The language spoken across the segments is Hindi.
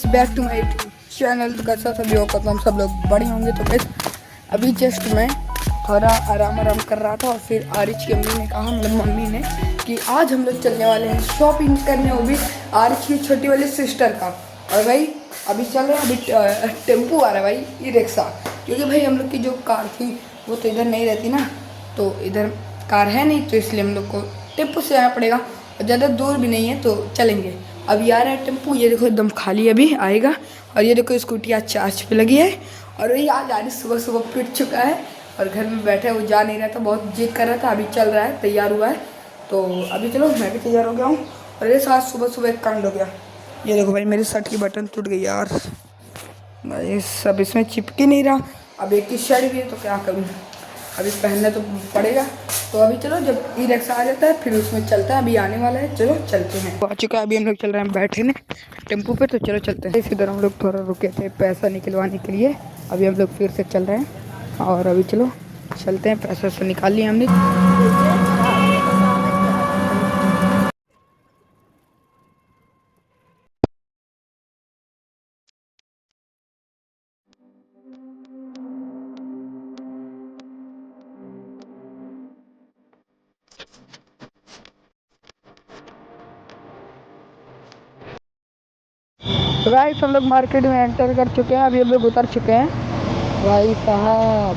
Back to my channel. तो कैसा सभी होगा, तो हम सब लोग बड़े होंगे। तो बस अभी जस्ट मैं थोड़ा आराम कर रहा था और फिर आरिश की अम्मी ने कहा, मतलब मम्मी ने, कि आज हम लोग चलने वाले हैं शॉपिंग करने, वो भी आरिश की छोटी वाली सिस्टर का। और भाई अभी चल रहे हैं, अभी टेम्पू आ रहा है भाई, ई रिक्शा, क्योंकि भाई हम लोग की जो कार थी वो तो इधर नहीं रहती ना, तो इधर कार है नहीं, तो इसलिए हम लोग को टेम्पू से आना पड़ेगा। और ज़्यादा दूर भी नहीं है तो चलेंगे। अभी आ रहा है टेम्पू, ये देखो एकदम खाली अभी आएगा। और ये देखो स्कूटी आज चार्ज पे लगी है। और वही आज आरिश सुबह सुबह पिट चुका है और घर में बैठा है, वो जा नहीं रहा था, बहुत जिद कर रहा था। अभी चल रहा है, तैयार हुआ है। तो अभी चलो, मैं भी तैयार हो गया हूँ। और ये साथ सुबह सुबह एक कांड हो गया। ये देखो भाई, मेरी शर्ट की बटन टूट गई यार, भाई सब इसमें चिपक ही नहीं रहा। अब एक ही शर्ट भी है तो क्या करूँ, अभी पहनना तो पड़ेगा। तो अभी चलो, जब ई रिक्शा आ जाता है फिर उसमें चलता है। अभी आने वाला है, चलो चलते हैं। आ चुका है, अभी हम लोग चल रहे हैं बैठने टेम्पू पे, तो चलो चलते हैं। इधर हम लोग थोड़ा रुके थे पैसा निकलवाने के लिए, अभी हम लोग फिर से चल रहे हैं। और अभी चलो चलते हैं, पैसा से निकाल लिया हमने। तो गाइस हम लोग मार्केट में एंटर कर चुके हैं, अभी हम लोग उतर चुके हैं। भाई साहब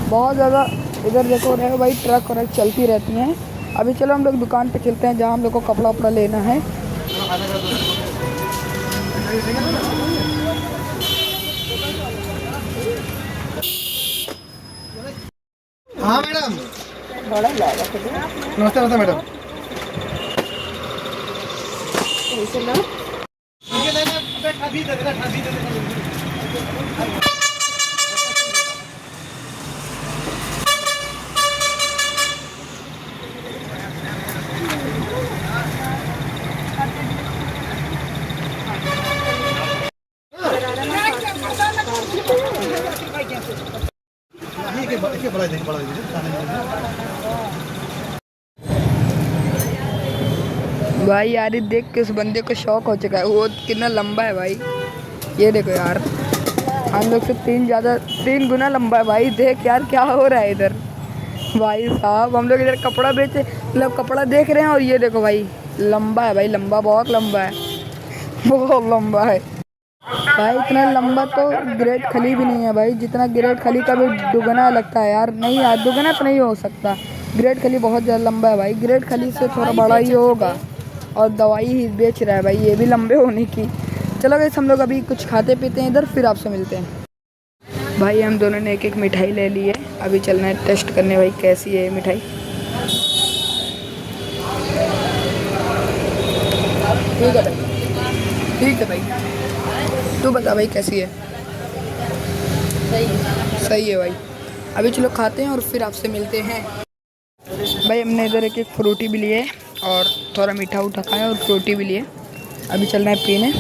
बहुत ज़्यादा इधर देखो रहे भाई, ट्रक और चलती रहती हैं। अभी चलो हम लोग दुकान पे चलते हैं जहाँ हम लोग को कपड़ा वपड़ा लेना है। हाँ मैडम, नमस्ते नमस्ते मैडम। भाई यार देख के उस बंदे को शौक हो चुका है, वो कितना लंबा है भाई, ये देखो यार, हम लोग से 3 गुना लंबा है भाई। देख यार क्या हो रहा है इधर। भाई साहब हम लोग इधर कपड़ा बेचे, मतलब कपड़ा देख रहे हैं, और ये देखो भाई लंबा है भाई, लंबा बहुत लंबा है, बहुत लंबा है भाई। इतना लंबा तो ग्रेट खली भी नहीं है भाई, जितना ग्रेट खली का भी दुगना लगता है यार। नहीं यार, दुगना तो नहीं हो सकता, ग्रेट खली बहुत ज़्यादा लंबा है भाई, ग्रेट खली से थोड़ा बड़ा ही होगा। और दवाई ही बेच रहा है भाई, ये भी लंबे होने की। चलो गाइस हम लोग अभी कुछ खाते पीते हैं इधर, फिर आपसे मिलते हैं। भाई हम दोनों ने एक एक मिठाई ले ली है, अभी चलना है टेस्ट करने भाई कैसी है ये मिठाई। ठीक है भाई, ठीक है भाई, तू बता भाई कैसी है। सही है भाई। अभी चलो खाते हैं और फिर आपसे मिलते हैं। भाई हमने इधर एक फ्रूटी भी लिए और थोड़ा मीठा उठा खाया और फ्रूटी भी लिए। अभी चल रहे हैं पीने।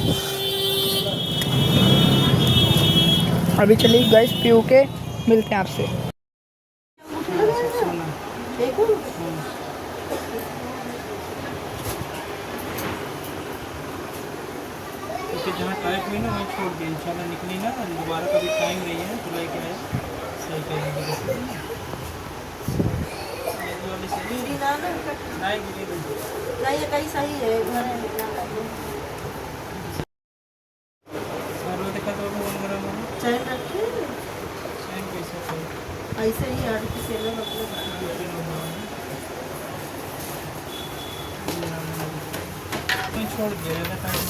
अभी चलिए गैस पी के मिलते हैं आपसे। जहाँ टाइप हुई ना वहीं छोड़ दिया, इंशाल्लाह निकली ना दोबारा कभी टाइम नहीं है तो लेके आए। सही कहेंगे नहीं, ये कहीं सही है घर देखा तो चैन रखे कैसे ऐसे ही आर्टिफिशियल छोड़ दिया ज़्यादा टाइम।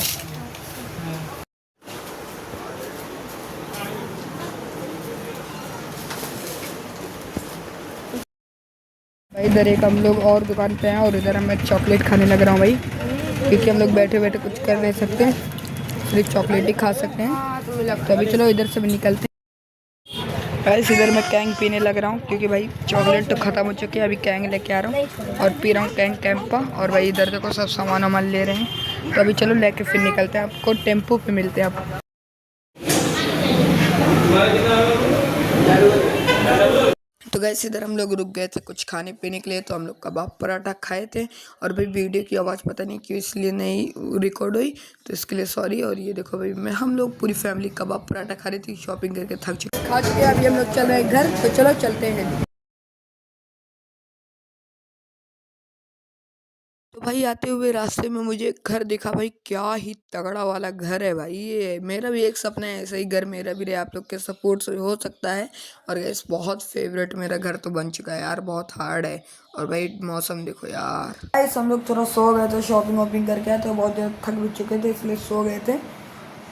भाई इधर एक हम लोग और दुकान पे हैं और इधर मैं चॉकलेट खाने लग रहा हूँ भाई, क्योंकि हम लोग बैठे बैठे कुछ कर नहीं सकते, सिर्फ चॉकलेट ही खा सकते हैं। तो अभी चलो इधर से भी निकलते हैं। भाई इधर मैं कैंग पीने लग रहा हूँ, क्योंकि भाई चॉकलेट तो ख़त्म हो चुकी है। अभी कैंग लेके आ रहा हूँ और पी रहा हूँ कैंग कैंपा। और भाई इधर देखो सब सामान वामान ले रहे हैं, तो अभी चलो लेके फिर निकलते हैं, आपको टेम्पू पे मिलते हैं आप। तो गैस इधर हम लोग रुक गए थे कुछ खाने पीने के लिए, तो हम लोग कबाब पराठा खाए थे। और भाई वीडियो की आवाज़ पता नहीं क्यों इसलिए नहीं रिकॉर्ड हुई, तो इसके लिए सॉरी। और ये देखो भाई हम लोग पूरी फैमिली कबाब पराठा खा रही थी, शॉपिंग करके थक चुके, खा चुके। अभी हम लोग चल रहे हैं घर, तो चलो चलते हैं। तो भाई आते हुए रास्ते में मुझे एक घर दिखा, भाई क्या ही तगड़ा वाला घर है भाई। ये मेरा भी एक सपना है ऐसा ही घर मेरा भी रहे, आप लोग के सपोर्ट से हो सकता है। और गैस बहुत फेवरेट मेरा घर तो बन चुका है यार, बहुत हार्ड है। और भाई मौसम देखो यार। गैस हम लोग थोड़ा सो गए थे, शॉपिंग वॉपिंग करके आए थे, बहुत ज़्यादा थक भी चुके थे इसलिए सो गए थे।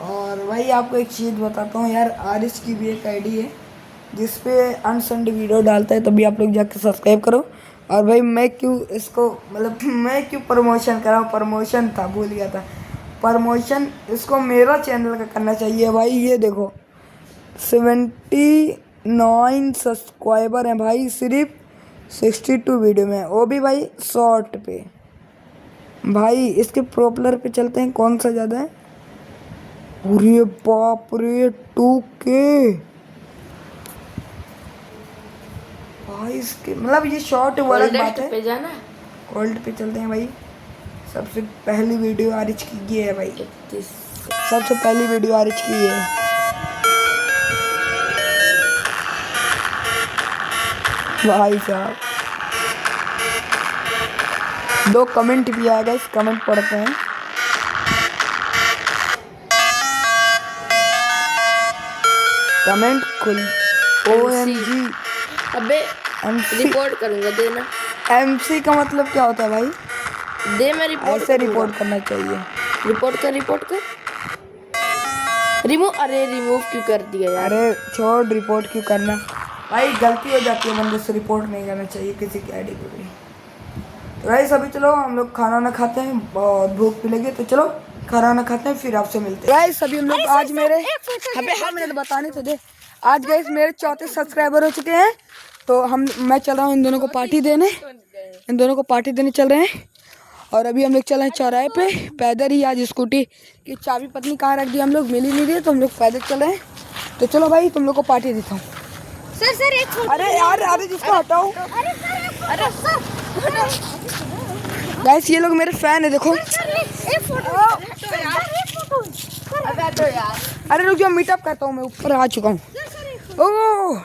और भाई आपको एक चीज़ बताता हूँ यार, आरिश की भी एक आईडी है जिसपे अनसंडे वीडियो डालता है, तभी आप लोग जाके सब्सक्राइब करो। और भाई मैं क्यों इसको मतलब मैं क्यों प्रमोशन कर रहा हूँ, प्रमोशन था भूल गया था, प्रमोशन इसको मेरा चैनल का करना चाहिए भाई। ये देखो 79 सब्सक्राइबर हैं भाई सिर्फ 62 वीडियो में, वो भी भाई शॉर्ट पे। भाई इसके पॉपुलर पे चलते हैं, कौन सा ज़्यादा है। अरे बाप रे 2K भाई इसके, मतलब ये शॉर्ट वाला बात है। पे जाना गोल्ड पे चलते हैं भाई। सबसे पहली वीडियो आरिच की ये है भाई, सबसे पहली वीडियो आरिच की है। भाई साहब 2 कमेंट भी आएगा, इस कमेंट पढ़ते हैं। कमेंट खुल OMG अबे MC रिपोर्ट करूंगा, देना। MC का मतलब क्या होता है भाई? दे, मैं रिपोर्ट ऐसे रिपोर्ट करना चाहिए। रिपोर्ट कर रिमूव। अरे रिमूव क्यों कर दिया यार? अरे छोड़, रिपोर्ट क्यों करना भाई, गलती हो जाती है बंदे से, रिपोर्ट नहीं करना चाहिए किसी की आईडी को भी। तो भाई सभी चलो हम लोग खाना ना खाते हैं, बहुत भूख भी लगी, तो चलो खाना ना खाते हैं फिर आपसे मिलते हैं। सभी हम लोग आज मेरे हाँ मिनट बताने तो दे, आज गए मेरे 34 सब्सक्राइबर हो चुके हैं। तो मैं चल रहा हूँ इन दोनों को पार्टी देने चल रहे हैं। और अभी हम लोग चल रहे हैं चौराहे पे पैदल ही। आज स्कूटी की चाबी पत्नी कहाँ रख दी हम लोग, मिल ही नहीं रही, तो हम लोग पैदल चल रहे हैं। तो चलो भाई तुम लोग को पार्टी देता हूँ। सर एक अरे यार अरे जिसको हटाओ। अरे सर गाइस ये लोग मेरे फैन है, देखो। अरे रुक जाओ, मीटअप करता हूँ, मैं ऊपर आ चुका हूँ। ओह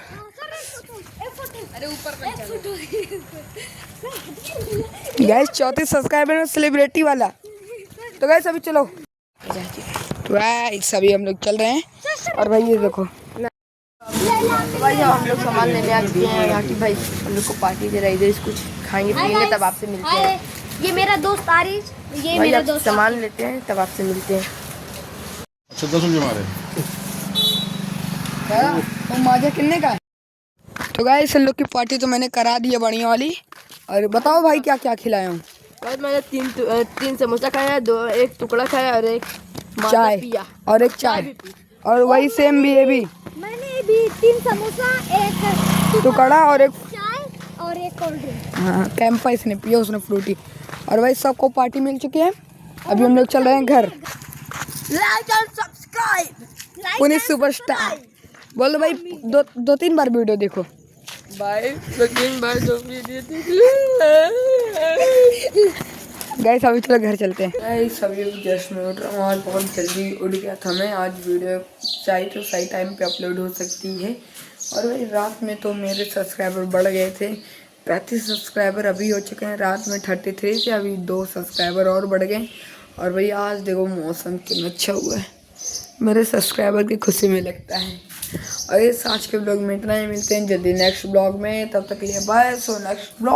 गाइस 34 सब्सक्राइबर में सेलिब्रिटी वाला। तो गाइस अभी चलो गाइस, अभी हम लोग चल रहे हैं। और भाई ये देखो भाई हम लोग सामान लेने आ चुके हैं यहाँ की, भाई हम लोग को पार्टी दे रही है, कुछ खाएंगे पिएंगे तब आपसे मिलते हैं। ये मेरा दोस्त आरिश, ये मेरा दोस्त। सामान लेते हैं तब आपसे मिलते हैं। अच्छा 10 रुपये हमारे तो मजा कितने का है। तो गाइस इन लोग की पार्टी तो मैंने करा दी है बढ़िया वाली। और बताओ भाई क्या क्या खिलाया हूँ। भाई मैंने 3 समोसा खाया, 1 टुकड़ा खाया और 1 चाय पिया और 1 चाय। और वही सेम भी ये भी, मैंने भी 3 समोसा, 1 टुकड़ा और 1 चाय और 1 कोल्ड ड्रिंक। हाँ कैंपा इसने पिया, उसने फ्रूटी। और भाई सबको पार्टी मिल चुकी है, अभी हम लोग चल रहे हैं घर। Like and subscribe. Puneet superstar बोलो भाई, 2-3 बार वीडियो देखो भाई 2-3 बार जो वीडियो गाइस अभी चलो घर चलते हैं। गाइस अभी जस्ट मैं उठ रहा हूँ, आज बहुत जल्दी उठ गया था मैं। आज वीडियो चाहे तो सही टाइम पे अपलोड हो सकती है। और भाई रात में तो मेरे सब्सक्राइबर बढ़ गए थे, 35 सब्सक्राइबर अभी हो चुके हैं। रात में 33 थे, अभी 2 सब्सक्राइबर और बढ़ गए। और भाई आज देखो मौसम कितना अच्छा हुआ है, मेरे सब्सक्राइबर की खुशी में लगता है। और इस आज के ब्लॉग में इतना ही, मिलते हैं जल्दी नेक्स्ट ब्लॉग में, तब तक के लिए बाय। So next blog.